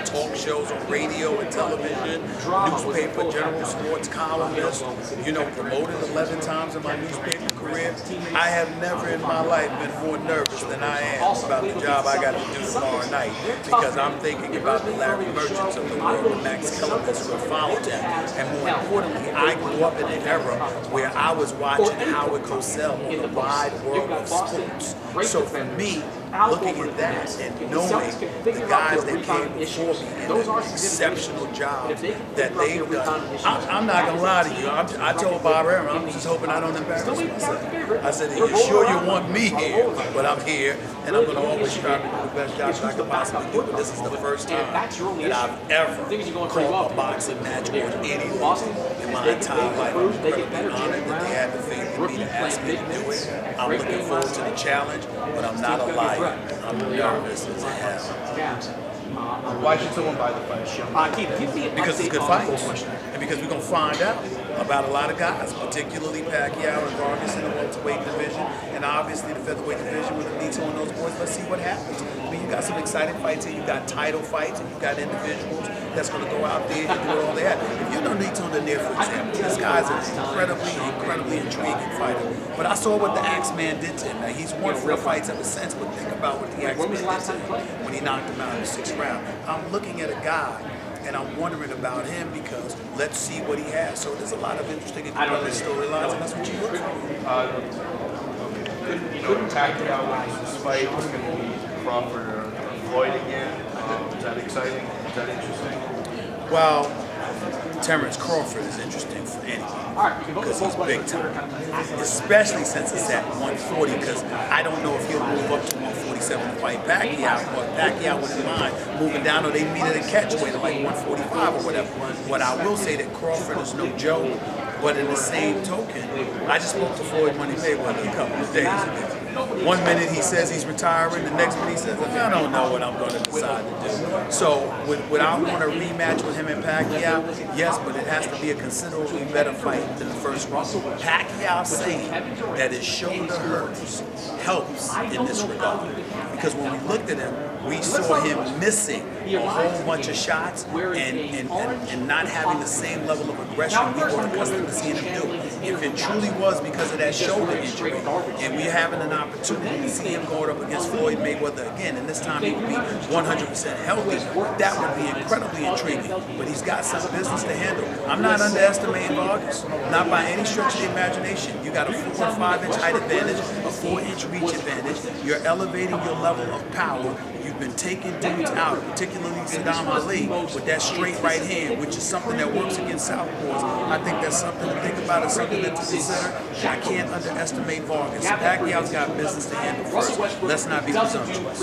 Talk shows on radio and television, newspaper, general sports columnist, promoted 11 times in my newspaper career. I have never in my life been more nervous than I am about the job I got to do tomorrow night, because I'm thinking about the Larry Merchants of the world, the Max Kellermans who have followed him, and more importantly, I grew up in an era where I was watching Howard Cosell on the wide world of sports. So for me, looking at that and knowing the guys that came before me and the exceptional job that they've done, I'm not going to lie to you. I told Bob Aaron, I'm just hoping I don't embarrass myself. I said, you're sure you want me here? But I'm here, and I'm going to always try to do the best job that I can possibly do. But this is the first time that I've ever called a boxing match or anything in my entire life. I'm incredibly honored that they had the faith in me to ask me to do it. I'm looking forward to the challenge, but I'm not a liar. I'm nervous as hell. Why should someone buy the fight? Because it's good fights, and because we're going to find out about a lot of guys, particularly Pacquiao and Vargas in the welterweight division, and obviously the featherweight division with Alito and those boys. Let's see what happens. I mean, you got some exciting fights here. You got title fights, and you got individuals that's going to go out there and do all that. If you know Alito Lanier, for example, this guy's an incredibly intriguing fighter. But I saw what the Axeman did to him. Now, he's won 4 fights ever since, but think about what the Axeman did to him when he knocked him out in the 6th round. I'm looking at a guy, and I'm wondering about him because let's see what he has. So there's a lot of interesting and compelling storylines, and that's what you look for. Pacquiao wins this fight. It's going to be Crawford or Floyd again. Is that exciting? Is that interesting? Well, Terrence Crawford is interesting for anyone because he's big time, especially since it's at 140, because I don't know if he'll move up to 147 to fight Pacquiao, or if Pacquiao wouldn't mind moving down, or they meet at a catchweight at like 145 or whatever. What I will say that Crawford is no joke, but in the same token, I just spoke to Floyd Money Mayweather a couple of days ago. One minute he says he's retiring, the next minute he says, I don't know what I'm going to decide to do. So would I want a rematch with him and Pacquiao? Yes, but it has to be a considerably better fight than the first round. Pacquiao saying that his shoulder hurts helps in this regard, because when we looked at him, we saw him missing a whole bunch of shots and not having the same level of aggression we were accustomed to seeing him do. If it truly was because of that shoulder injury, and we're having an opportunity to see him going up against Floyd Mayweather again, and this time he would be 100% healthy, that would be incredibly intriguing. But he's got some business to handle. I'm not underestimating Vargas, not by any stretch of the imagination. You got a 4 or 5 inch height advantage, a 4 inch reach advantage. You're elevating your level of power. You've been taking dudes out, particularly Saddam Ali, with that straight right hand, which is something that works against southpaws. I think that's something to think about and something to consider. I can't underestimate Vargas. Pacquiao's got business to handle first. Let's not be presumptuous.